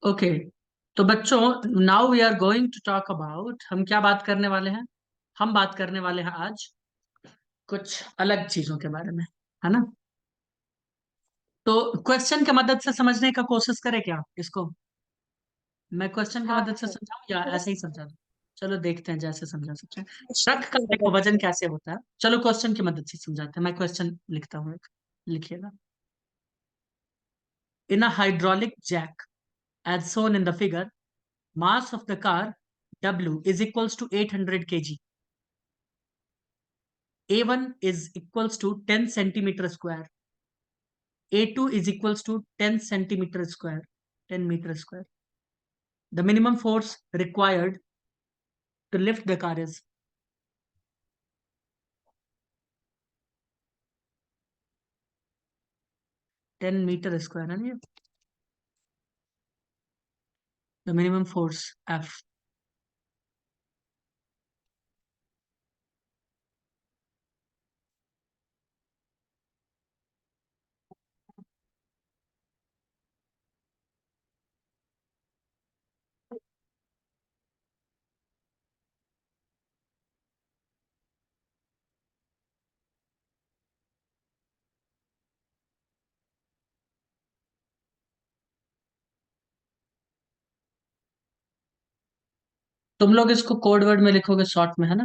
Okay. तो बच्चों, now we are going to talk about, हम क्या बात करने वाले हैं? हम बात करने वाले हैं आज कुछ अलग चीजों के बारे में, है ना? तो क्वेश्चन की मदद से समझने का कोशिश करें क्या इसको? मैं क्वेश्चन की हाँ मदद से सर। समझाऊं या ऐसे ही समझा दूं? चलो देखते हैं जैसे समझा सकते हैं। ट्रक का देखो वजन कैसे होता है, चलो क्वेश्चन की मदद से समझाते हैं। मैं क्वेश्चन लिखता हूँ एक, लिखिएगा। In a hydraulic jack as shown in the figure, mass of the car W is equals to 800 kg. A1 is equals to 10 centimeter square. A2 is equals to 10 centimeter square, 10 meter square. The minimum force required to lift the car is 10 meter square, है ना ये? The minimum force F. तुम लोग इसको code word में लिखोगे short में, है ना?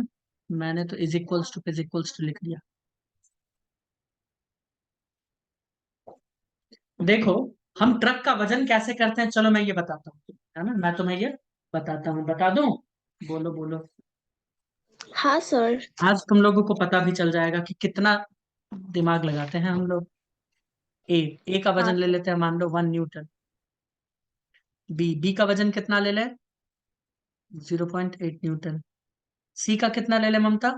मैंने तो इज इक्वल्स टू लिख दिया। देखो, हम ट्रक का वजन कैसे करते हैं, चलो मैं ये बताता हूँ, है ना? मैं तुम्हें ये बताता हूँ, बता दूं? बोलो बोलो। हाँ सर। आज तुम लोगों को पता भी चल जाएगा कि कितना दिमाग लगाते हैं हम लोग। ए ए का हाँ वजन ले सर। लेते हैं, मान लो 1 न्यूटन। बी का वजन कितना ले लें? 0.8 न्यूटन। सी का कितना ले लें ममता?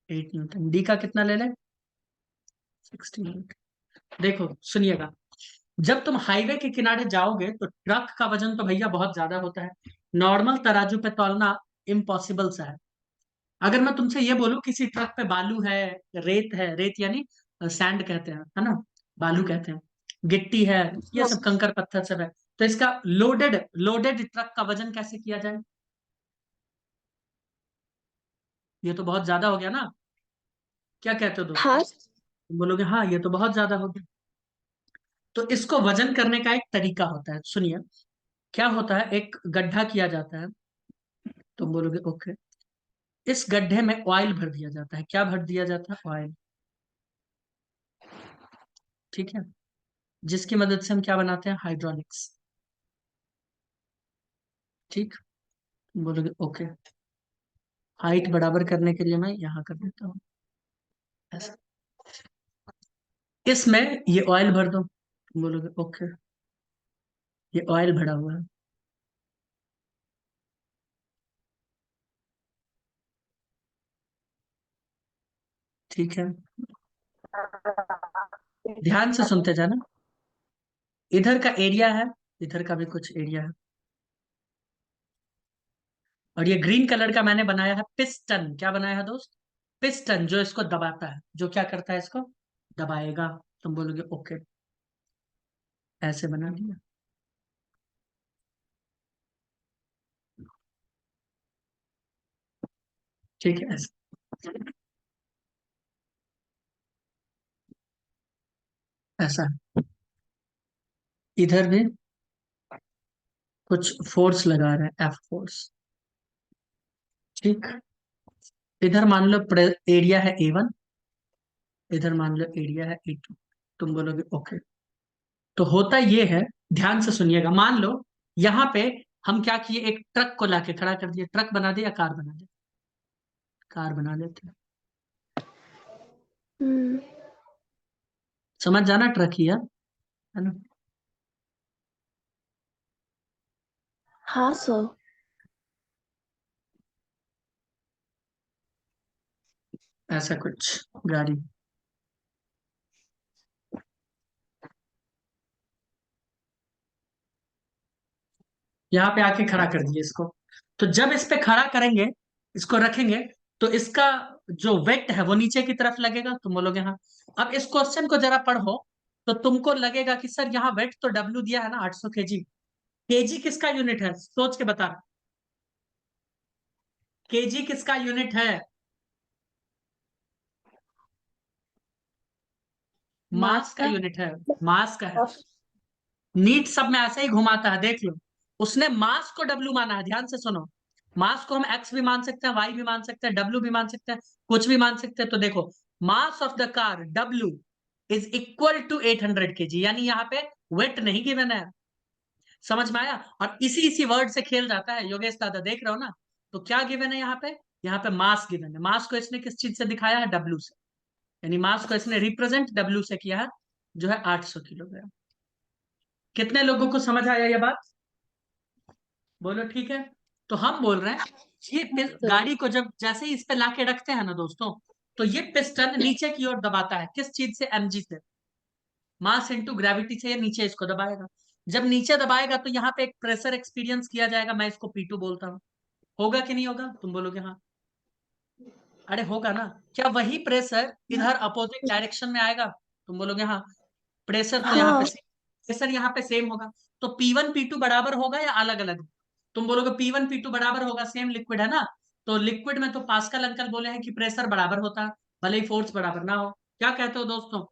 8 न्यूटन। डी का कितना ले लें? 16 न्यूटन। देखो सुनिएगा, जब तुम हाईवे के किनारे जाओगे तो ट्रक का वजन तो भैया बहुत ज्यादा होता है। नॉर्मल तराजू पे तौलना इम्पॉसिबल सा है। अगर मैं तुमसे ये बोलूं किसी ट्रक पे बालू है, रेत यानी सैंड कहते हैं, है ना? बालू कहते हैं, गिट्टी है, ये हाँ सब कंकर पत्थर सब है। तो इसका लोडेड लोडेड ट्रक का वजन कैसे किया जाए? ये तो बहुत ज्यादा हो गया ना? क्या कहते हो दोस्तों? हाँ तुम बोलोगे हाँ ये तो बहुत ज्यादा हो गया। तो इसको वजन करने का एक तरीका होता है, सुनिए। क्या होता है, एक गड्ढा किया जाता है। तुम बोलोगे ओके। इस गड्ढे में ऑयल भर दिया जाता है। क्या भर दिया जाता है? ऑयल। ठीक है। जिसकी मदद से हम क्या बनाते हैं? हाइड्रोलिक्स। ठीक। तुम बोलोगे ओके। हाइट बराबर करने के लिए मैं यहाँ कर देता हूँ ऐसा। इसमें ये ऑयल भर दो। तुम बोलोगे ओके, ये ऑयल भरा हुआ है। ठीक है, ध्यान से सुनते जाना। इधर का एरिया है, इधर का भी कुछ एरिया है। और ये ग्रीन कलर का मैंने बनाया है पिस्टन। क्या बनाया है दोस्त? पिस्टन, जो इसको दबाता है, जो क्या करता है, इसको दबाएगा। तुम बोलोगे ओके, ऐसे बना दिया। ठीक है, ऐसे। ऐसा। इधर भी कुछ फोर्स लगा रहे हैं, एफ फोर्स। ठीक। इधर मान लो एरिया है A1, इधर मान लो एरिया है A2। तुम बोलोगे ओके। तो होता ये है, ध्यान से सुनिएगा। मान लो यहाँ पे हम क्या किए, एक ट्रक को लाके खड़ा कर दिए। ट्रक बना दिया, कार बना दिया। कार बना देते हैं। हम्म, समझ जाना, ट्रक ही है ना? हाँ सर। ऐसा कुछ गाड़ी। यहाँ पे आके खड़ा कर दिए इसको। तो जब इस पे खड़ा करेंगे, इसको रखेंगे, तो इसका जो वेट है वो नीचे की तरफ लगेगा। तुम बोलोगे हाँ। अब इस क्वेश्चन को जरा पढ़ो, तो तुमको लगेगा कि सर यहाँ वेट तो W दिया है ना, 800 kg। केजी किसका यूनिट है, सोच के बता। केजी किसका यूनिट है? मास मास का का। यूनिट है, मास का है। नीट सब में ऐसे ही घुमाता है, देख लो। उसने मास को डब्ल्यू माना है, ध्यान से सुनो। मास को हम एक्स भी मान सकते हैं, वाई भी मान सकते हैं, डब्ल्यू भी मान सकते हैं, कुछ भी मान सकते हैं। तो देखो, mass of the car W is equal to 800 kg, यानी यहाँ पे वेट नहीं गिवन है। समझ में आया? और इसी इसी वर्ड से खेल जाता है योगेश दादा, देख रहे हो ना। तो क्या गिवन है यहाँ पे? यहाँ पे मास गिवन है। मास को इसने किस चीज से दिखाया है? डब्ल्यू से। यानी मास को इसने रिप्रेजेंट डब्ल्यू से किया है, जो है 800 किलोग्राम। कितने लोगों को समझ आया ये बात? बोलो ठीक है। तो हम बोल रहे हैं, ये सर। गाड़ी को जब जैसे ही इस पे लाके रखते हैं ना दोस्तों, तो ये पिस्टन नीचे की ओर दबाता है, किस चीज से? एमजी से। मास इंटू ग्रेविटी से ये नीचे इसको दबाएगा। जब नीचे दबाएगा तो यहाँ पे एक प्रेशर एक्सपीरियंस किया जाएगा, मैं इसको P2 बोलता हूँ। होगा कि नहीं होगा? तुम बोलोगे हाँ। अरे होगा ना। क्या वही प्रेशर इधर अपोजिट डायरेक्शन में आएगा? तुम बोलोगे हाँ। प्रेशर तो यहाँ पे हाँ। प्रेशर यहाँ पे सेम होगा। तो P1 P2 बराबर होगा या अलग अलग? तुम बोलोगे P1 P2 बराबर होगा, सेम लिक्विड है ना। तो लिक्विड में तो पास्कल अंकल बोले हैं कि प्रेशर बराबर होता है, भले ही फोर्स बराबर ना हो। क्या कहते हो दोस्तों?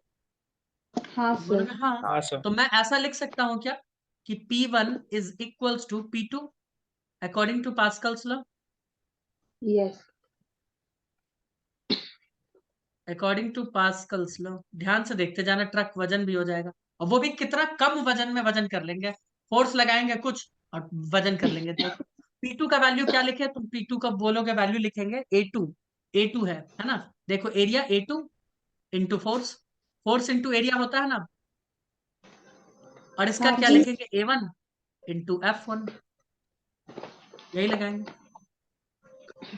हाँ तुम सर। बोलोगे हाँ। हाँ सर। तो मैं ऐसा लिख सकता हूँ क्या, कि P1 is equals to P2 according to Pascal's law. Yes. According to Pascal's law, ध्यान से देखते जाना, ट्रक वजन भी हो जाएगा। और वो भी कितना कम वजन में वजन कर लेंगे। फोर्स लगाएंगे कुछ और वजन कर लेंगे। देखो P2 का वैल्यू क्या लिखे? तुम P2 का बोलोगे वैल्यू लिखेंगे A2। A2 है ना। देखो area A2 into force, force into area होता है ना। और इसका हाँ क्या जी। लिखेंगे? A1 इंटू F1, यही लगाएंगे।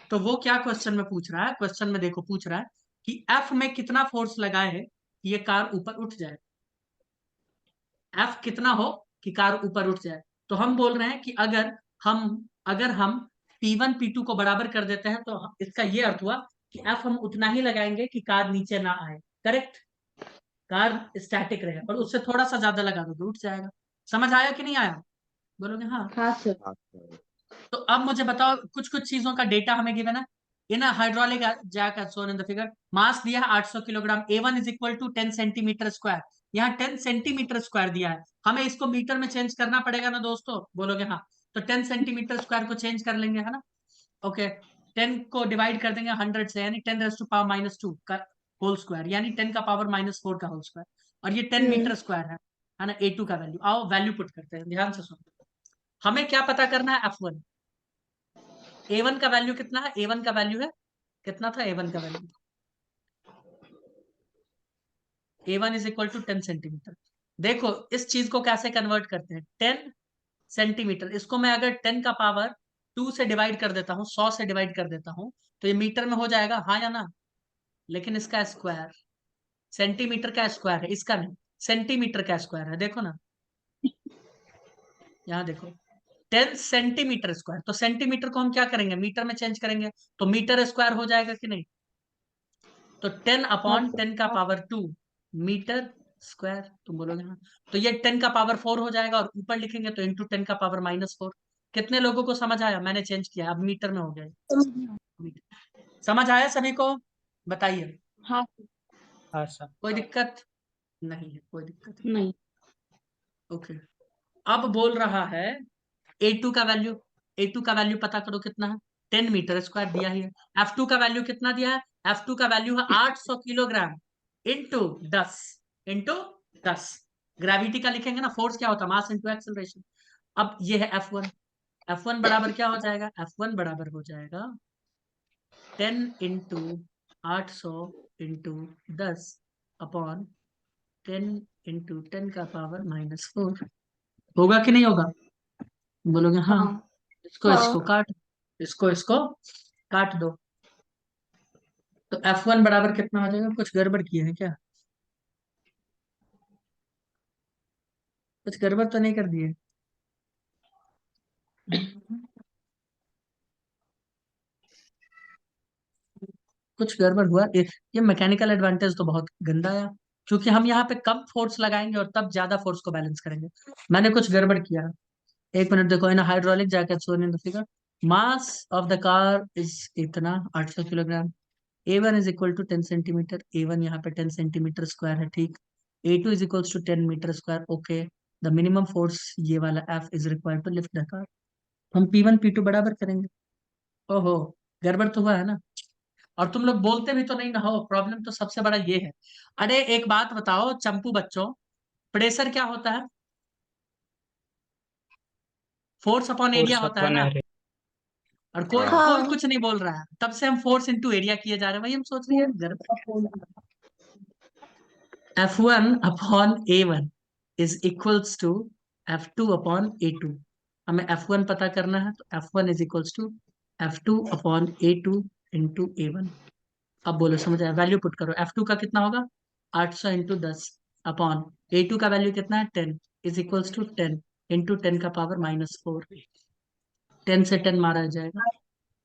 तो वो क्या क्वेश्चन में पूछ रहा है? क्वेश्चन में देखो पूछ रहा है कि F में कितना फोर्स लगाए है कि ये कार ऊपर उठ जाए। F कितना हो कि कार ऊपर उठ जाए। तो हम बोल रहे हैं कि अगर हम P1 P2 को बराबर कर देते हैं, तो इसका ये अर्थ हुआ कि F हम उतना ही लगाएंगे कि कार नीचे ना आए। करेक्ट। कार स्टैटिक रहे, और उससे थोड़ा सा ज्यादा लगा दो तो उठ जाएगा। समझ आया कि नहीं आया? बोलोगे हाँ। हाँ सर। हाँ सर। तो अब मुझे बताओ, कुछ कुछ चीजों का डेटा हमें गिवन है। In hydraulic jack as shown in the figure, mass दिया है 800 kilogram, A1 is equal to 10 centimetre square. यहाँ 10 सेंटीमीटर स्क्वायर दिया है, हमें इसको मीटर में चेंज करना पड़ेगा ना दोस्तों? बोलोगे हाँ। तो 10 सेंटीमीटर स्क्वायर को चेंज कर लेंगे, है ना। ओके। 10 को डिवाइड कर देंगे 100 से, यानी 10 raised to power -2 का होल स्क्वायर, यानी 10 का पावर -4 का होल स्क्वायर। और ये 10 मीटर स्क्वायर है ना। A2 का वैल्यू, आओ वैल्यू पुट करते हैं, ध्यान से सुनो। हमें क्या पता करना है? F1। A1 का वैल्यू कितना है? A1 का वैल्यू है कितना था? A1 का value, A1 is equal to 10 centimetre. देखो इस चीज को कैसे कन्वर्ट करते हैं, 10 सेंटीमीटर, इसको मैं अगर 10 का पावर 2 से डिवाइड कर देता हूँ, 100 से डिवाइड कर देता हूँ, तो ये मीटर में हो जाएगा, हाँ या ना। लेकिन इसका स्क्वायर, सेंटीमीटर का स्क्वायर है, इसका नहीं, सेंटीमीटर का स्क्वायर है, देखो ना। यहाँ देखो, 10 सेंटीमीटर स्क्वायर, तो सेंटीमीटर को हम क्या करेंगे? मीटर में चेंज करेंगे, तो मीटर स्क्वायर हो जाएगा कि नहीं? तो 10/10 का पावर 2 मीटर स्क्वायर, तुम बोलोगे हाँ। तो ये 10 का पावर 4 हो जाएगा, और ऊपर लिखेंगे तो इंटू 10 का पावर -4। कितने लोगों को समझ आया? मैंने चेंज किया, अब मीटर में हो गया। मीटर समझ आया सभी को? बताइए। हाँ। हाँ सर। कोई दिक्कत नहीं है, कोई दिक्कत नहीं। नहीं। ओके। अब बोल रहा है A2 का वैल्यू, A2 का वैल्यू पता करो कितना है। 10 मीटर स्क्वायर दिया ही है। F2 का वैल्यू कितना दिया है? F2 का वैल्यू है 800 किलोग्राम इंटू 10, इंटू 10। ग्रेविटी का लिखेंगे ना, फोर्स क्या होता है? Mass into acceleration. अब ये है F1। F1 बराबर क्या हो जाएगा? F1 बराबर हो जाएगा 10 × 800 × 10 अपॉन 10 × 10 का पावर -4। होगा कि नहीं होगा? बोलोगे हाँ। हाँ। इसको हाँ। इसको काट, इसको काट दो। तो F1 बराबर कितना हो जाएगा? कुछ गड़बड़ किए हैं क्या? कुछ गड़बड़ तो नहीं कर दिए? कुछ गड़बड़ हुआ ये मैकेनिकल एडवांटेज तो बहुत गंदा है, क्योंकि हम यहाँ पे कम फोर्स लगाएंगे और तब ज्यादा फोर्स को बैलेंस करेंगे। मैंने कुछ गड़बड़ किया है। एक मिनट देखो, in hydraulic jacket shown in the figure, mass of the car is इतना 800 kilogram, A1 is equal to 10 centimetre, A1 यहाँ पे 10 सेंटीमीटर स्क्वायर है, ठीक। A2 is equal to 10 metre square, okay. The minimum force ये वाला F is required to lift the car. हम P1 P2 बराबर करेंगे। ओहो, गड़बड़ तो हुआ है ना। और तुम लोग बोलते भी तो नहीं ना हो, प्रॉब्लम तो सबसे बड़ा ये है। अरे एक बात बताओ चंपू बच्चों, प्रेशर क्या होता है? फोर्स अपॉन एरिया फोर्स होता है अपन ना। एरिया। और कोई हाँ। कोई कुछ नहीं बोल रहा है, तब से हम फोर्स इंटू एरिया किए जा रहे हैं। भाई हम सोच रहे हैं F1 upon A1 is equals to F2 upon A2। हमें F1 पता करना है, तो F1 is equals to F2 upon A2 into A1। अब बोलो समझ आया? वैल्यू पुट करो। F2 का कितना होगा? 800 इंटू 10 अपॉन A2 का वैल्यू कितना है? 10 इज इक्वल्स टू 10 इंटू 10 का पावर -4। 10 से 10 मारा जाएगा,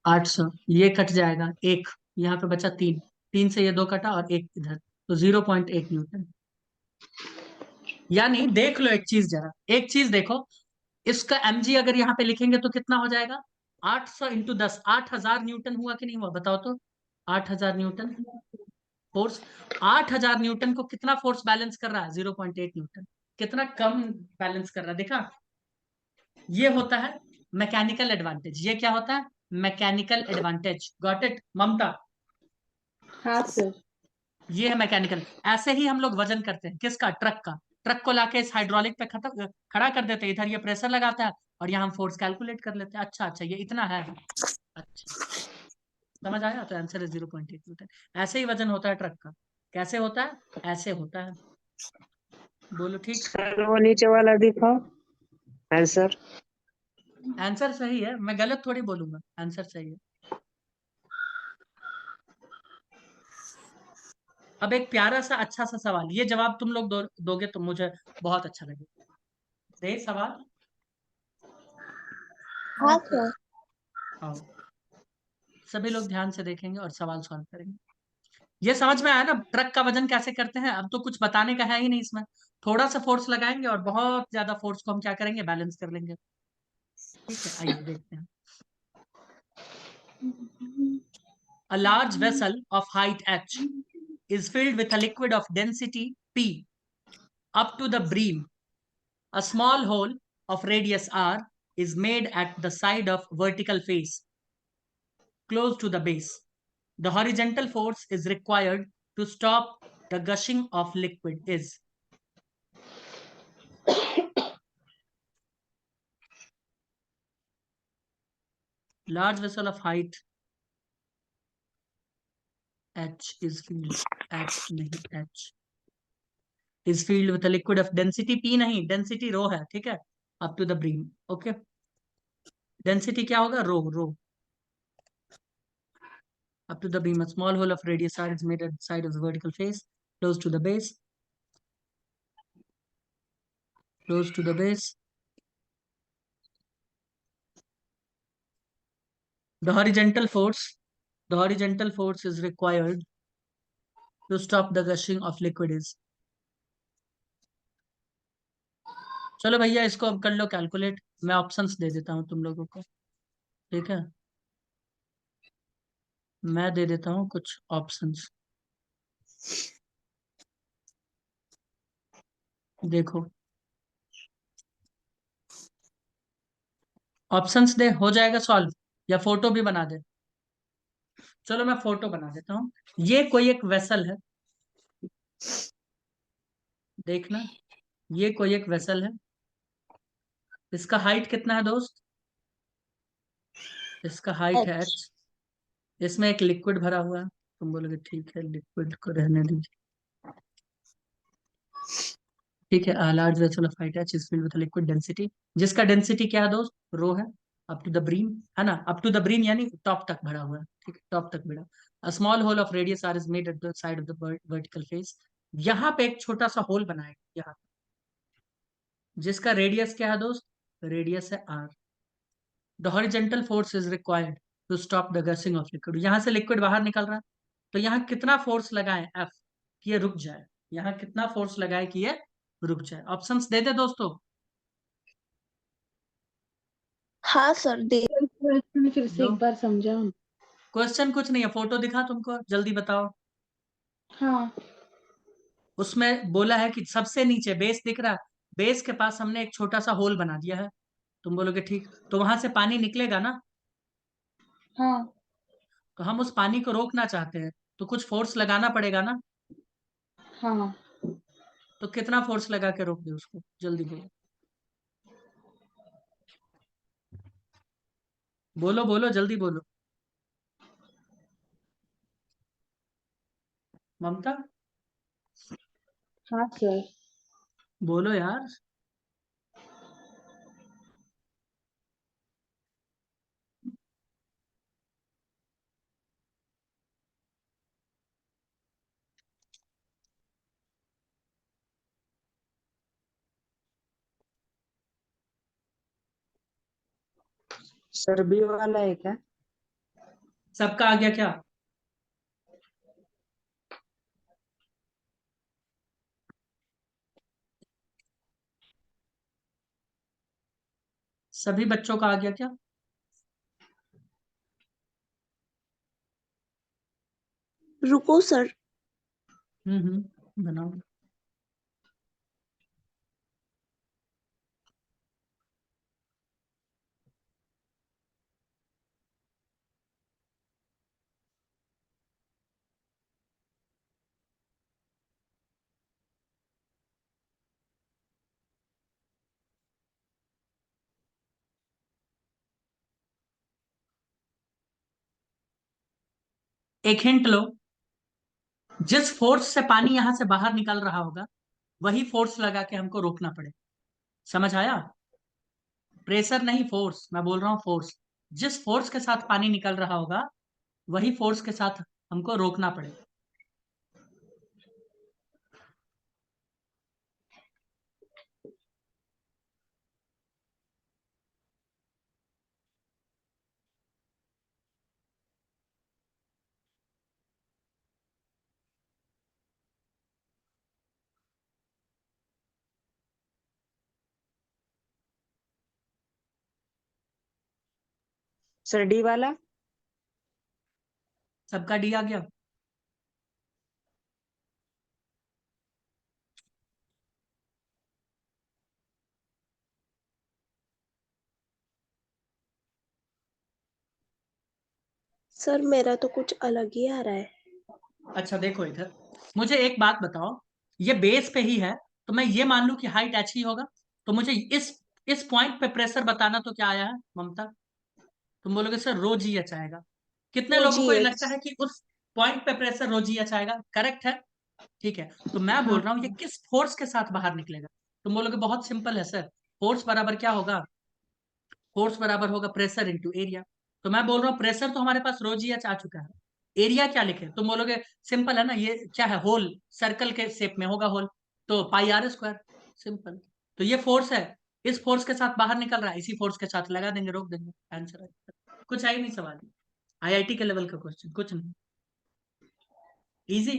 800, ये कट जाएगा एक, यहाँ पे बचा 3, 3 से ये 2 कटा और एक इधर, तो 0.8 न्यूटन। यानी देख लो एक चीज, जरा एक चीज देखो, इसका mg अगर यहाँ पे लिखेंगे तो कितना हो जाएगा? 800 इंटू 10, 8000 न्यूटन हुआ कि नहीं हुआ बताओ तो? 8000 न्यूटन फोर्स। 8000 न्यूटन को कितना फोर्स बैलेंस कर रहा है? 0.8 न्यूटन। कितना कम बैलेंस कर रहा है, देखा? ये होता है मैकेनिकल एडवांटेज। ये क्या होता है? Mechanical advantage. गॉट इट ममता? हाँ सर। ये है मैकेनिकल। ऐसे ही हम लोग वजन करते हैं, किसका? ट्रक का। ट्रक को लाके इस हाइड्रोलिक पे खड़ा कर देते हैं, इधर ये प्रेशर लगाता है और यहाँ हम फोर्स कैलकुलेट कर लेते हैं। अच्छा अच्छा, ये इतना है। अच्छा, समझ आया? तो आंसर है 0.8 न्यूटन। ऐसे ही वजन होता है ट्रक का। कैसे होता है? ऐसे होता है। बोलो ठीक। सर वो नीचे वाला दिखाओ आंसर। आंसर सही है, मैं गलत थोड़ी बोलूंगा, आंसर सही है। अब एक प्यारा सा अच्छा सा सवाल, ये जवाब तुम लोग दोगे तो मुझे बहुत अच्छा लगेगा। दे सवाल। हाँ सर। आओ, सभी लोग ध्यान से देखेंगे और सवाल सॉल्व करेंगे। ये समझ में आया ना ट्रक का वजन कैसे करते हैं? अब तो कुछ बताने का है ही नहीं इसमें। थोड़ा सा फोर्स लगाएंगे और बहुत ज्यादा फोर्स को हम क्या करेंगे? बैलेंस कर लेंगे। ठीक है, आइए देखते हैं। A large vessel of height h is filled with a liquid of density p up to the brim. A small hole of radius r is made at the side of vertical face close to the base. The horizontal force is required to stop the gushing of liquid is. Large vessel of height h is filled, h नहीं h is filled with a liquid of density p नहीं, density rho है, ठीक है, up to the brim. Okay, density क्या होगा? rho. Up to the beam, a small hole of radius r is made at the side of the vertical face, close to the base. Close to the base. The horizontal force is required to stop the gushing of liquid is. चलो भैया इसको अब कर लो calculate. मैं options दे देता हूँ तुम लोगों को, ठीक है? मैं दे देता हूँ कुछ ऑप्शंस, देखो। ऑप्शंस दे, हो जाएगा सॉल्व, या फोटो भी बना दे? चलो मैं फोटो बना देता हूँ। ये कोई एक वेसल है, देखना, ये कोई एक वेसल है। इसका हाइट कितना है दोस्त? इसका हाइट है H। h। इसमें एक लिक्विड भरा हुआ है। तुम बोलोगे ठीक है, लिक्विड को रहने दीजिए। ठीक है, large vessel of height h is filled with liquid density, जिसका डेंसिटी क्या है दोस्त? रो है। अप टू द ब्रीम, है ना? अप टू द ब्रीम यानी टॉप तक भरा हुआ है, ठीक है, टॉप तक भरा। A small hole of radius r is made at the side of the vertical face. यहाँ पे एक छोटा सा होल बनाएगा यहाँ, जिसका रेडियस क्या है दोस्त? रेडियस है r। The horizontal force is required to stop the gushing of liquid. यहाँ से लिक्विड बाहर निकल रहा है, तो यहाँ कितना फोर्स लगाए F कि ये रुक जाए? यहाँ कितना फोर्स लगाए कि ये रुक जाए? ऑप्शंस दे दे दोस्तों। हाँ सर दे। क्वेश्चन फिर से लो। एक बार समझाओ। क्वेश्चन कुछ नहीं है, फोटो दिखा तुमको, जल्दी बताओ। हाँ उसमें बोला है कि सबसे नीचे बेस दिख रहा है, बेस के पास हमने एक छोटा सा होल बना दिया है। तुम बोलोगे ठीक, तो वहां से पानी निकलेगा ना, हाँ तो हम उस पानी को रोकना चाहते हैं, तो कुछ फोर्स लगाना पड़ेगा ना। हाँ। तो कितना फोर्स लगा के रोक दे उसको, जल्दी बोलो। बोलो बोलो जल्दी बोलो। ममता हाँ सर। बोलो यार। सर बी वाला है क्या? सबका आ गया क्या? सभी बच्चों का आ गया क्या? रुको सर। बनाओ। एक हिंट लो, जिस फोर्स से पानी यहां से बाहर निकल रहा होगा, वही फोर्स लगा के हमको रोकना पड़े। समझ आया? प्रेशर नहीं, फोर्स मैं बोल रहा हूँ, फोर्स। जिस फोर्स के साथ पानी निकल रहा होगा, वही फोर्स के साथ हमको रोकना पड़ेगा। सर डी वाला। सबका डी आ गया? सर मेरा तो कुछ अलग ही आ रहा है। अच्छा देखो इधर, मुझे एक बात बताओ, ये बेस पे ही है, तो मैं ये मान लूं कि हाइट एच ही होगा, तो मुझे इस पॉइंट पे प्रेशर बताना, तो क्या आया है ममता? तुम बोलोगे सर रो जी एच आएगा। कितने ओ लोगों जी को ये एच। लगता है कि उस पॉइंट पे प्रेशर रो जी एच आएगा? करेक्ट है। ठीक है, तो मैं बोल हाँ रहा हूँ ये किस फोर्स के साथ बाहर निकलेगा। तुम बोलोगे बहुत सिंपल है सर, फोर्स बराबर क्या होगा, फोर्स बराबर होगा प्रेशर इंटू एरिया। तो मैं बोल रहा हूँ प्रेशर तो हमारे पास रो जी एच आ चुका है, एरिया क्या लिखे? तुम बोलोगे सिंपल है ना, ये क्या है, होल, सर्कल के शेप में होगा होल, तो पाई आर स्क्वायर, सिंपल। तो ये फोर्स है, इस फोर्स के साथ बाहर निकल रहा है, इसी फोर्स के साथ लगा देंगे, रोक देंगे, आंसर है। कुछ है ही नहीं सवाल, आईआईटी के लेवल का क्वेश्चन, कुछ नहीं, इजी।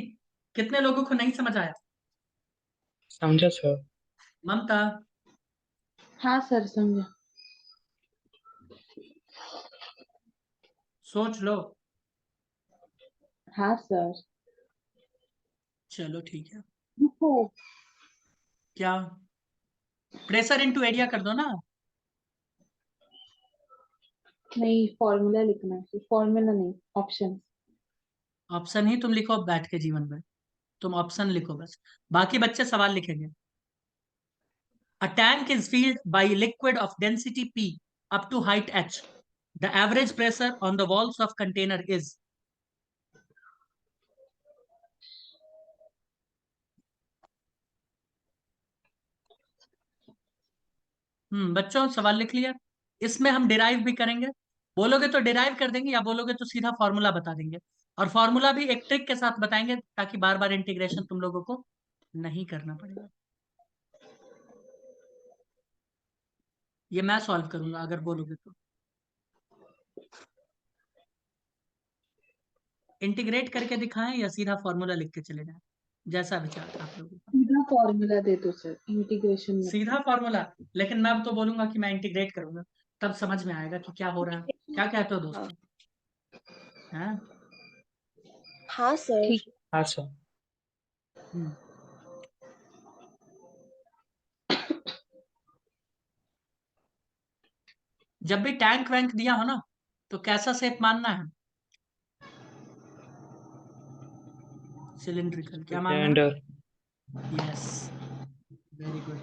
कितने लोगों को नहीं समझ आया? समझा सर। ममता हाँ सर समझा। सोच लो। हाँ सर। चलो ठीक है। रुको। क्या? प्रेशर इंटू एरिया कर दो ना। नहीं फॉर्मूला लिखना है, फॉर्मूला नहीं ऑप्शन। ऑप्शन ही तुम लिखो अब बैठ के जीवन में, तुम ऑप्शन लिखो बस, बाकी बच्चे सवाल लिखेंगे। A tank is filled by liquid of density P up to height H. The average pressure on the walls of container is. बच्चों सवाल लिख लिया। इसमें हम डिराइव भी करेंगे, बोलोगे तो डिराइव कर देंगे, या बोलोगे तो सीधा फॉर्मूला बता देंगे, और फॉर्मूला भी एक ट्रिक के साथ बताएंगे, ताकि बार बार इंटीग्रेशन तुम लोगों को नहीं करना पड़ेगा। ये मैं सॉल्व करूंगा अगर बोलोगे तो। इंटीग्रेट करके दिखाएं या सीधा फॉर्मूला लिख के चले जाएं, जैसा विचार आप लोगों का। सीधा फॉर्मूला दे दो सर, इंटीग्रेशन में। सीधा फॉर्मूला, लेकिन मैं अब तो बोलूंगा कि मैं इंटीग्रेट करूंगा, तब समझ में आएगा कि क्या हो रहा है। क्या कहते हो हाँ दोस्तों? हैं? हाँ सर। ठीक है। हाँ सर। हम्म। जब भी टैंक वैंक दिया हो ना, तो कैसा शेप मानना है? सिलिंड्रिकल। क्या मानना है? सिलेंडर। Yes, very good.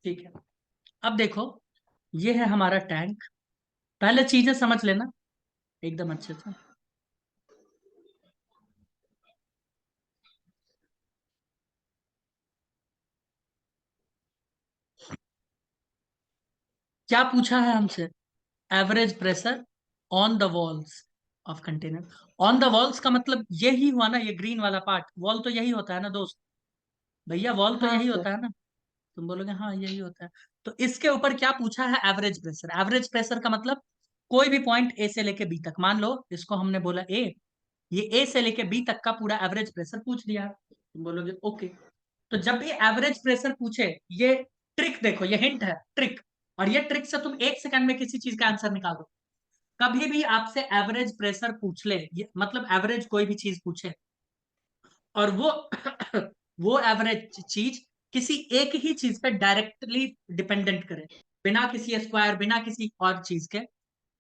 ठीक है, अब देखो, ये है हमारा टैंक। पहले चीजें समझ लेना एकदम अच्छे से। क्या पूछा है हमसे? Average pressure on the walls of container. On the walls का मतलब यही हुआ ना, ये ग्रीन वाला पार्ट। वॉल तो यही होता है ना दोस्त, भैया वॉल तो हाँ यही सर। होता है ना। तुम बोलोगे हाँ यही होता है। तो इसके ऊपर क्या पूछा है? Average pressure. एवरेज प्रेशर का मतलब कोई भी पॉइंट ए से लेके बी तक, मान लो इसको हमने बोला ए, ये ए से लेके बी तक का पूरा एवरेज प्रेशर पूछ लिया। तुम बोलोगे ओके। तो जब भी एवरेज प्रेशर पूछे, ये ट्रिक देखो, ये हिंट है, ट्रिक। और ये ट्रिक से तुम 1 सेकंड में किसी चीज का आंसर निकाल दो। कभी भी आपसे एवरेज प्रेशर पूछ ले, ये मतलब एवरेज कोई भी चीज पूछे, और वो वो एवरेज चीज किसी एक ही चीज पे डायरेक्टली डिपेंडेंट करे, बिना किसी स्क्वायर, बिना किसी और चीज के,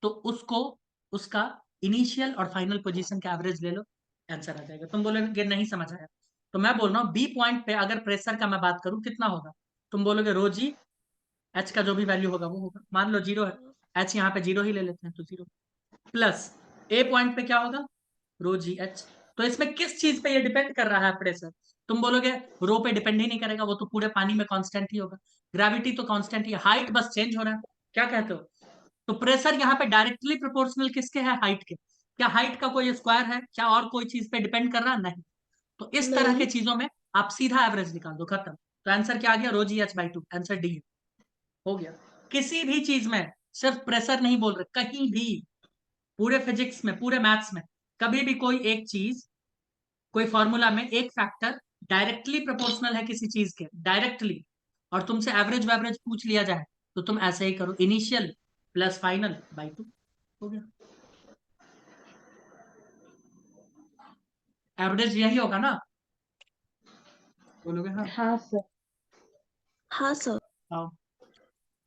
तो उसको, उसका इनिशियल और फाइनल पोजीशन का एवरेज ले लो, आंसर आ जाएगा। तुम बोलोगे नहीं समझ आया, तो मैं बोल रहा हूँ बी पॉइंट पे अगर प्रेशर का मैं बात करूं कितना होगा, तुम बोलोगे रो जी, एच का जो भी वैल्यू होगा वो होगा। मान लो 0 है, एच यहाँ पे 0 ही ले लेते हैं, तो 0 प्लस ए पॉइंट पे क्या होगा, रो जी एच। तो इसमें किस चीज पे ये डिपेंड कर रहा है प्रेशर? तुम बोलोगे रो पे डिपेंड ही नहीं करेगा, वो तो पूरे पानी में कांस्टेंट ही होगा। ग्रेविटी तो कांस्टेंट ही है, हाइट बस चेंज हो रहा है। क्या कहते हो? तो प्रेशर यहाँ पे डायरेक्टली प्रोपोर्शनल किसके है? हाइट के। क्या हाइट का कोई स्क्वायर है क्या और कोई चीज पे डिपेंड कर रहा है? नहीं। तो इस तरह के नहीं। चीजों में आप सीधा एवरेज निकाल दो, खत्म। तो आंसर क्या आ गया? Rho g h by 2, answer D हो गया। किसी भी चीज में सिर्फ प्रेशर नहीं बोल रहे, कहीं भी, पूरे फिजिक्स में, पूरे मैथ्स में, कभी भी कोई एक चीज, कोई फॉर्मूला में एक फैक्टर डायरेक्टली प्रोपोर्शनल है किसी चीज के, डायरेक्टली, और तुमसे एवरेज वैवरेज पूछ लिया जाए, तो तुम ऐसे ही करो, इनिशियल प्लस फाइनल बाई 2, हो गया। एवरेज यही होगा ना? बोलोगे हाँ? हाँ सर। हाँ सर। आओ,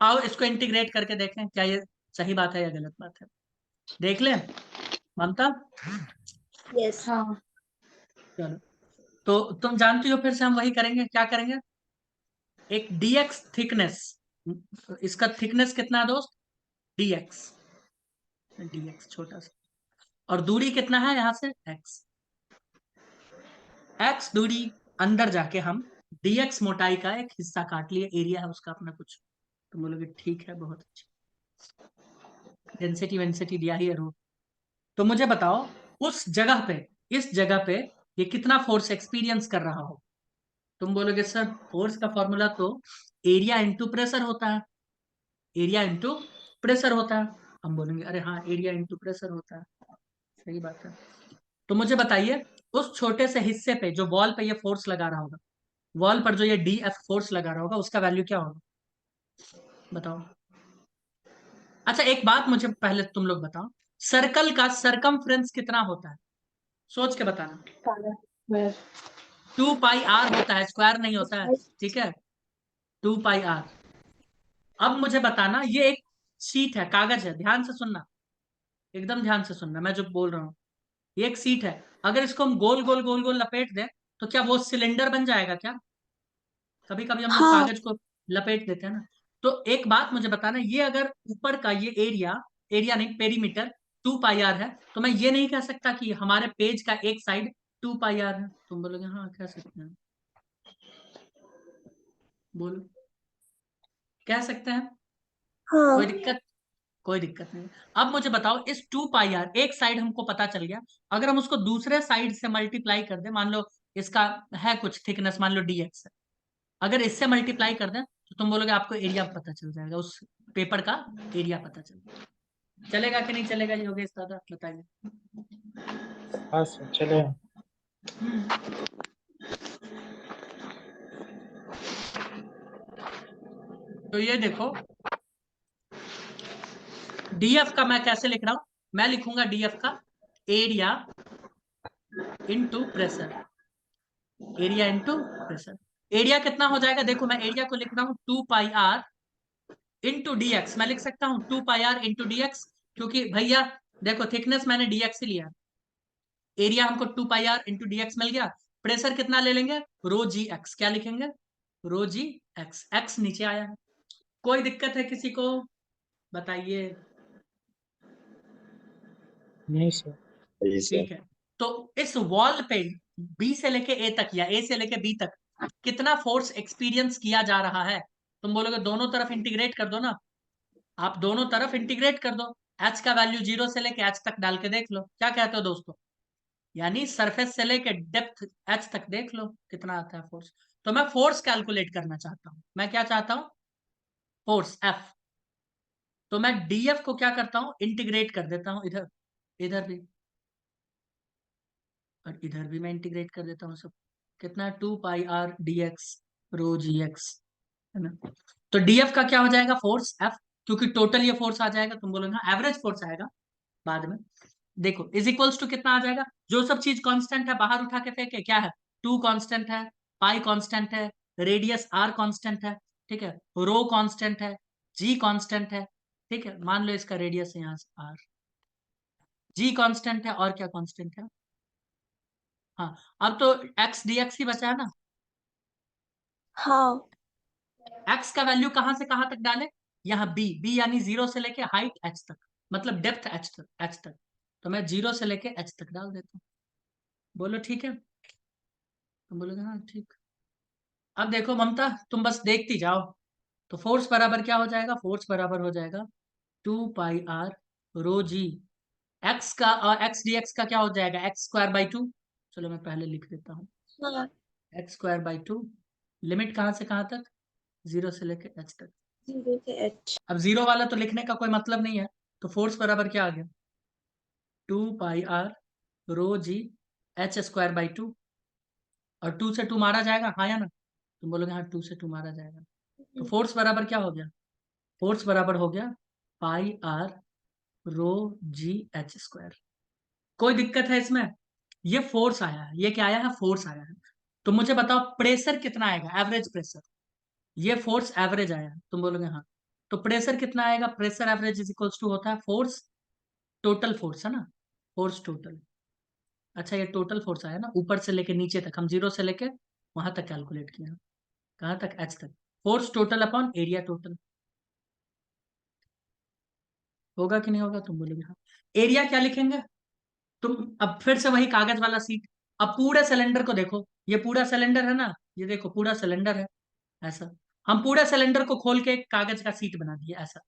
आओ इसको इंटीग्रेट करके देखें, क्या ये सही बात है या गलत बात है, देख लें। मानता? यस। हाँ चलो, तो तुम जानती हो, फिर से हम वही करेंगे। क्या करेंगे? एक dx थिकनेस, इसका थिकनेस कितना है दोस्त? dx, dx छोटा सा, और दूरी कितना है यहाँ से? x, x दूरी अंदर जाके हम dx मोटाई का एक हिस्सा काट लिए, एरिया है उसका अपना कुछ। तो बोलोगे ठीक है, बहुत अच्छा, डेंसिटी वेंसिटी दिया ही है रो। तो मुझे बताओ, उस जगह पे, इस जगह पे ये कितना फोर्स एक्सपीरियंस कर रहा हो? तुम बोलोगे सर फोर्स का फॉर्मूला तो एरिया इंटू प्रेशर होता है, एरिया इंटू प्रेशर होता है। हम बोलेंगे अरे हाँ, एरिया इंटू प्रेशर होता है, सही बात है। तो मुझे बताइए, उस छोटे से हिस्से पे जो वॉल पे ये फोर्स लगा रहा होगा, वॉल पर जो ये डी एफ फोर्स लगा रहा होगा, उसका वैल्यू क्या होगा? बताओ। अच्छा एक बात मुझे पहले तुम लोग बताओ, सर्कल का सरकमफ्रेंस कितना होता है? सोच के बताना। सारा स्क्वायर। 2 पाई आर होता है, स्क्वायर नहीं होता है, ठीक है? 2 पाई आर। अब मुझे बताना, ये एक शीट है, कागज है, ध्यान से सुनना, एकदम ध्यान से सुनना मैं जो बोल रहा हूँ। ये एक सीट है, अगर इसको हम गोल गोल गोल गोल लपेट दें, तो क्या वो सिलेंडर बन जाएगा क्या? कभी कभी हम लोग हाँ। कागज को लपेट देते हैं ना। तो एक बात मुझे बताना, ये अगर ऊपर का ये एरिया, एरिया नहीं पेरीमीटर 2 पाई आर है, तो मैं ये नहीं कह सकता कि हमारे पेज का एक साइड 2 पाई आर है? तुम बोलोगे हाँ कह सकते हैं, बोलो, कह सकते हैं, कोई हाँ। दिक्कत? कोई दिक्कत नहीं। अब मुझे बताओ, इस 2 पाई आर, एक साइड हमको पता चल गया, अगर हम उसको दूसरे साइड से मल्टीप्लाई कर दें, मान लो इसका है कुछ थिकनेस, मान लो dx है, अगर इससे मल्टीप्लाई कर दें, तो तुम बोलोगे आपको एरिया पता चल जाएगा, उस पेपर का एरिया पता चल जाएगा। चलेगा कि नहीं चलेगा योगेश दादा, बताइए। हाँ सर चलेगा। तो ये देखो डीएफ का मैं कैसे लिख रहा हूं, मैं लिखूंगा डीएफ का area into pressure, area into pressure. Area कितना हो जाएगा, देखो मैं एरिया को लिख रहा हूं 2 पाई आर इंटू डीएक्स। मैं लिख सकता हूं 2 पाई आर इंटू डीएक्स, क्योंकि भैया देखो थिकनेस मैंने डीएक्स ही लिया, एरिया हमको 2 पाई आर इंटू डीएक्स मिल गया। प्रेशर कितना ले लेंगे, रो जी एक्स, क्या लिखेंगे, रो जी एक्स, एक्स नीचे आया है। कोई दिक्कत है किसी को, बताइए। नहीं सर। ठीक है, तो इस वॉल पे बी से लेके ए तक या ए से लेके बी तक कितना फोर्स एक्सपीरियंस किया जा रहा है। तुम बोलोगे दोनों तरफ इंटीग्रेट कर दो ना, आप दोनों तरफ इंटीग्रेट कर दो, एच का वैल्यू 0 से लेके एच तक डाल के देख लो, क्या कहते हो दोस्तों, यानी सरफेस से लेके डेप्थ एच तक देख लो कितना आता है फोर्स। तो मैं फोर्स कैलकुलेट करना चाहता हूं, मैं क्या चाहता हूं, फोर्स एफ। तो मैं डीएफ को क्या करता हूं, इंटीग्रेट कर देता हूं, इधर इधर भी और इधर भी मैं इंटीग्रेट कर देता हूँ सब। कितना, 2 पाई आर डी एक्स रो जी एक्स, है ना। तो डीएफ का क्या हो जाएगा, फोर्स एफ, क्योंकि टोटल ये फोर्स आ जाएगा, तुम बोलोगे एवरेज फोर्स आएगा बाद में। देखो इज इक्वल्स टू कितना आ जाएगा, जो सब चीज कांस्टेंट है बाहर उठा के फेंके, क्या है, 2 कांस्टेंट है, पाई कांस्टेंट है, रेडियस आर कांस्टेंट है, ठीक है, रो कांस्टेंट है, जी कांस्टेंट है, ठीक है, मान लो इसका रेडियस है यहाँ से आर, जी कांस्टेंट है, और क्या कांस्टेंट है, हाँ अब तो एक्स डी एक्स ही बचा है ना। हाँ। एक्स का वैल्यू कहां से कहां तक डाले, यहाँ बी, बी यानी 0 से लेके हाइट एच तक, मतलब डेप्थ एच तक, एच तक। तो मैं 0 से लेके एच तक डाल देता हूँ, बोलो ठीक है, तुम बोलोगे हाँ ठीक। अब देखो ममता, तुम बस देखती जाओ, तो फोर्स बराबर क्या हो जाएगा, फोर्स बराबर हो जाएगा 2 पाई आर रो जी एक्स का, और एक्स डी एक्स का क्या हो जाएगा, एक्स स्क्वायर बाई 2। चलो मैं पहले लिख देता हूँ, हाँ, एक्स स्क्वायर बाई 2, लिमिट कहां से कहां तक, 0 से लेके एच तक। 0 से H। अब 0 वाला तो लिखने का कोई मतलब नहीं है, तो फोर्स बराबर क्या आ गया, 2 pi r rho g h square by 2, और 2 से 2 मारा जाएगा, हाँ या ना, तुम बोलोगे हाँ 2 से 2 मारा जाएगा। तो फोर्स बराबर क्या हो गया, फोर्स बराबर हो गया pi r rho g h square. कोई दिक्कत है इसमें, ये फोर्स आया है, ये क्या आया है, फोर्स आया है। तो मुझे बताओ प्रेशर कितना आएगा, एवरेज प्रेशर, ये फोर्स एवरेज आया है, तुम बोलोगे हाँ। तो प्रेशर कितना आएगा, pressure average is equals to होता है फोर्स टोटल फोर्स, है ना, फोर्स टोटल। अच्छा ये टोटल फोर्स आया ना, ऊपर से लेके नीचे तक, हम 0 से लेके वहां तक कैलकुलेट किया, कहां तक, एच तक, force total upon area total. होगा कि नहीं होगा, तुम बोलोगे हाँ। एरिया क्या लिखेंगे, तुम अब फिर से वही कागज वाला सीट, अब पूरे सिलेंडर को देखो, ये पूरा सिलेंडर है ना, ये देखो पूरा सिलेंडर है ऐसा, हम पूरा सिलेंडर को खोल के एक कागज का सीट बना दिए ऐसा।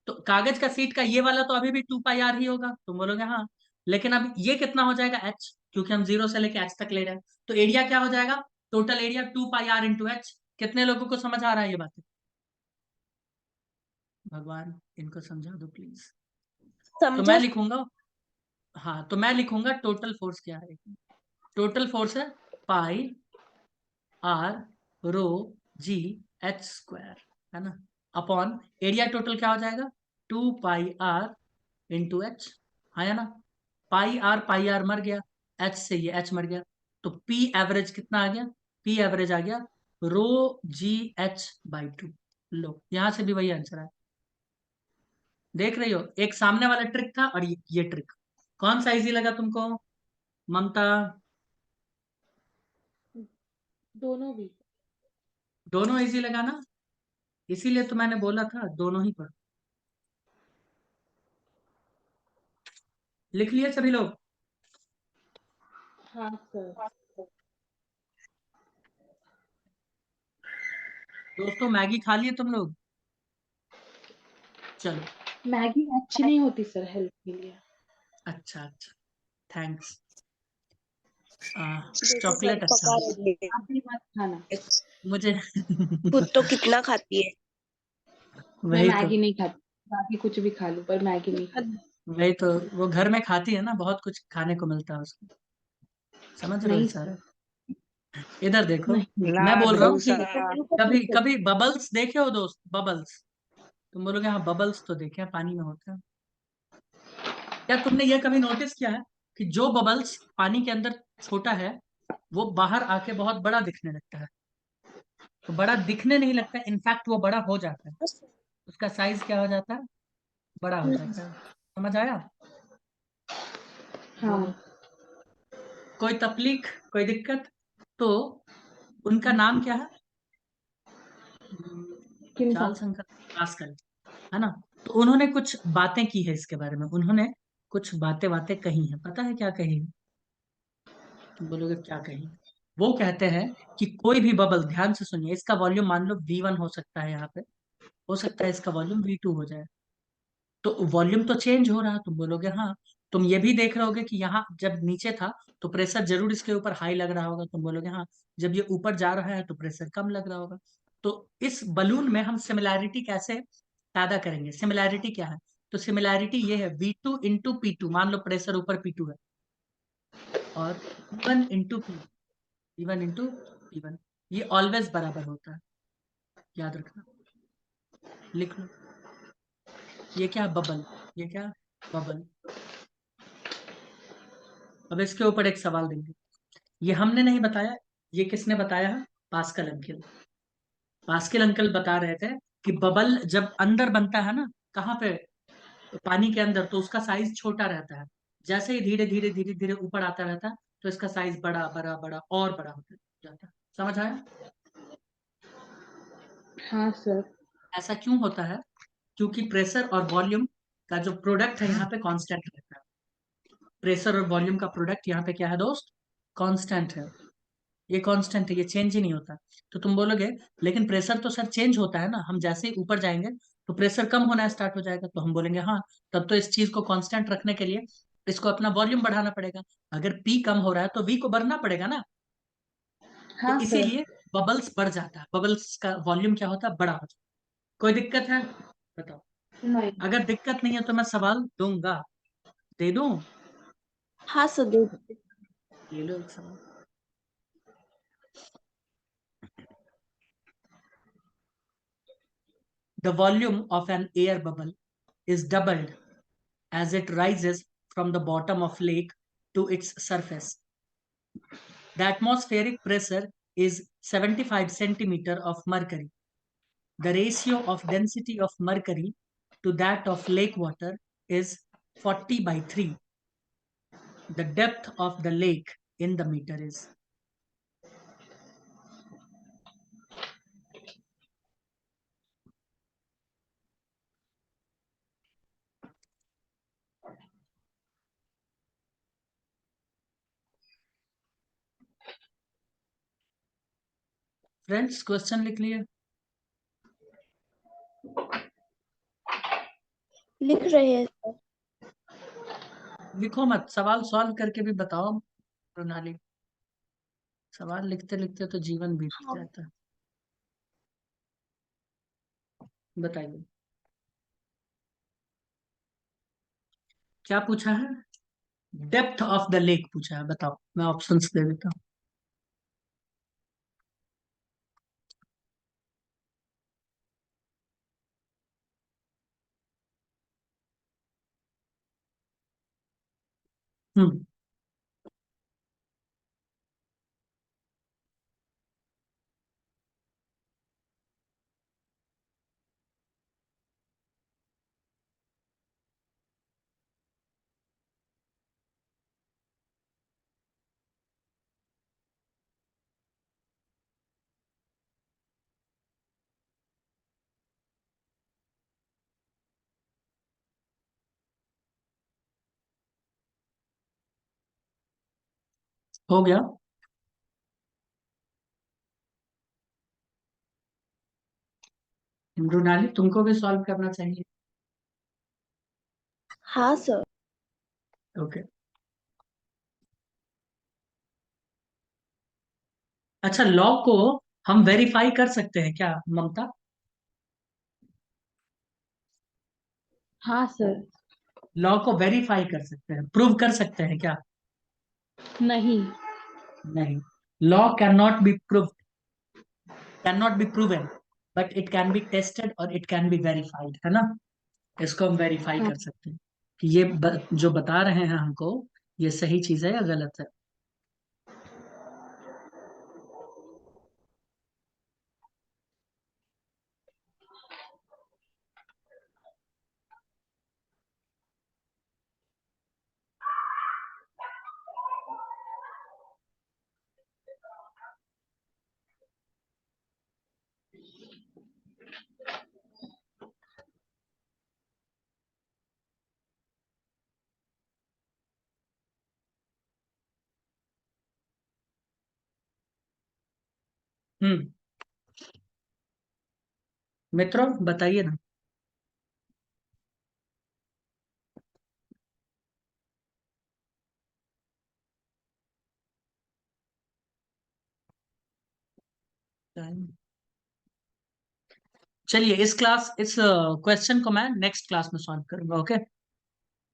तो कागज का सीट का ये वाला तो अभी भी 2 पाई आर ही होगा, तुम बोलोगे हाँ, लेकिन अब ये कितना हो जाएगा, एच, क्योंकि हम 0 से लेके एच तक ले रहे हैं। तो एरिया क्या हो जाएगा, total area 2 pi r into h. कितने लोगों को समझ आ रहा है ये बातें, भगवान इनको समझा दो प्लीज। तो समझा। मैं लिखूंगा, हाँ तो मैं लिखूंगा टोटल फोर्स क्या है, टोटल फोर्स है pi r rho g h square, है ना, अपॉन एरिया टोटल क्या हो जाएगा, 2 पाई आर इंटू एच, हाँ या ना, पाई आर मर गया, एच से ये एच मर गया, तो पी एवरेज कितना आ गया, पी एवरेज आ गया रो जी एच बाई 2। लो यहां से भी वही आंसर है, देख रही हो, एक सामने वाला ट्रिक था और ये ट्रिक, कौन सा इजी लगा तुमको ममता, दोनों भी। दोनों इजी लगा ना, इसीलिए तो मैंने बोला था दोनों ही पढ़ो। लिख लिए सभी लोग, हाँ सर। दोस्तों मैगी खा लिए तुम लोग, चलो, मैगी अच्छी नहीं होती सर हेल्थ के लिए। अच्छा अच्छा, थैंक्स, देखो सर चॉकलेट अच्छा पका होता है। रही है। आप भी मत खाना। मुझे खुद तो कितना खाती है। मैं वही तो मैगी नहीं खाती, बाकी कुछ भी खा लूं पर मैगी नहीं खाती। वही तो वो घर में खाती है ना, बहुत कुछ खाने को मिलता है उसको। समझ रहे हो नहीं इशारा? सर, इधर देखो, नहीं। मैं बोल रहा हूँ कि दूसरा। कभी कभी बबल्स देखे हो दोस्त, बबल्स? तुम बोलोगे हाँ बबल्स तो देखे हैं, पानी में होते हैं। क्या तुमने ये कभी नोटिस किया है कि जो बबल्स पानी के अंदर छोटा है वो बाहर आके बहुत बड़ा दिखने लगता है? तो बड़ा दिखने नहीं लगता, इनफैक्ट वो बड़ा हो जाता है। उसका साइज क्या हो जाता है? बड़ा हो जाता है। समझ आया? बोलो। हाँ, कोई तकलीफ, कोई दिक्कत? तो उनका नाम क्या है? किन का? चार्ल्स अंकल पास्कल, है ना? तो उन्होंने कुछ बातें की है इसके बारे में, उन्होंने कुछ बातें बातें कही हैं। पता है क्या कही है? तुम बोलोगे क्या कही है? वो कहते हैं कि कोई भी बबल, ध्यान से सुनिए, इसका वॉल्यूम मान लो V1 हो सकता है, यहाँ पे हो सकता है इसका वॉल्यूम V2 हो जाए। तो वॉल्यूम तो चेंज हो रहा है, तुम बोलोगे हाँ। तुम ये भी देख रहे होगे कि यहाँ जब नीचे था तो प्रेशर जरूर इसके ऊपर हाई लग रहा होगा, तुम बोलोगे हाँ। जब ये ऊपर जा रहा है तो प्रेशर कम लग रहा होगा। तो इस बलून में हम सिमिलैरिटी कैसे पैदा करेंगे? सिमिलैरिटी क्या है? तो सिमिलैरिटी ये है V2 × P2, मान लो प्रेशर ऊपर P2 है, और P1 × P1 ये ऑलवेज बराबर होता है, याद रखना, लिख लो। ये क्या बबल, ये क्या बबल। अब इसके ऊपर एक सवाल देंगे। ये हमने नहीं बताया, ये किसने बताया है? Pascal uncle. पास्कल अंकल बता रहे थे कि बबल जब अंदर बनता है ना, कहाँ पे? पानी के अंदर, तो उसका साइज छोटा रहता है। जैसे ही धीरे धीरे धीरे धीरे ऊपर आता रहता है तो इसका साइज बड़ा बड़ा बड़ा और बड़ा होता जाता है। समझ आया? हाँ सर। ऐसा क्यों होता है? क्योंकि प्रेशर और वॉल्यूम का जो प्रोडक्ट है यहाँ पे कांस्टेंट रहता है। प्रेशर और वॉल्यूम का प्रोडक्ट यहाँ पे क्या है दोस्त? कांस्टेंट है। ये कांस्टेंट है, ये चेंज ही नहीं होता। तो तुम बोलोगे लेकिन प्रेशर तो सर चेंज होता है ना, हम जैसे ही ऊपर जाएंगे तो प्रेशर कम होना स्टार्ट हो जाएगा। तो हम बोलेंगे हाँ, तब तो इस चीज को कांस्टेंट रखने के लिए इसको अपना वॉल्यूम बढ़ाना पड़ेगा। अगर पी कम हो रहा है तो वी को बढ़ना पड़ेगा ना। तो हाँ सर। इसीलिए बबल्स बढ़ जाता है, बबल्स का वॉल्यूम क्या होता है? बड़ा होता है। कोई दिक्कत है? बताओ। नहीं। अगर दिक्कत नहीं है तो मैं सवाल दूंगा, दे दूं? हाँ सर, दे दो। ले लो एक सवाल। The volume of an air bubble is doubled as it rises from the bottom of lake to its surface. The atmospheric pressure is 75 centimeter of mercury. The ratio of density of mercury to that of lake water is 40/3. The depth of the lake in the meter is. Friends question लिख लिए? लिख रहे हैं sir. लिखो मत, सवाल solve करके भी बताओ प्रणाली। सवाल लिखते लिखते तो जीवन बीत हाँ। जाता है। बताइए क्या पूछा है? डेप्थ ऑफ द लेक पूछा है, बताओ, मैं ऑप्शंस दे देता हूँ। हम्म। हो गया? मृणाली तुमको भी सॉल्व करना चाहिए। हाँ सर। ओके। अच्छा, लॉ को हम वेरीफाई कर सकते हैं क्या ममता? हाँ सर। लॉ को वेरीफाई कर सकते हैं, प्रूव कर सकते हैं क्या? नहीं। नहीं। Law can not be prove, can not be proven, but it can be tested और इट कैन बी वेरीफाइड, है ना? इसको हम वेरीफाई हाँ। कर सकते हैं कि ये जो बता रहे हैं हमको, ये सही चीज है या गलत है। हम्म। मित्रों बताइए ना। चलिए इस क्वेश्चन को मैं नेक्स्ट क्लास में सॉल्व करूंगा, ओके।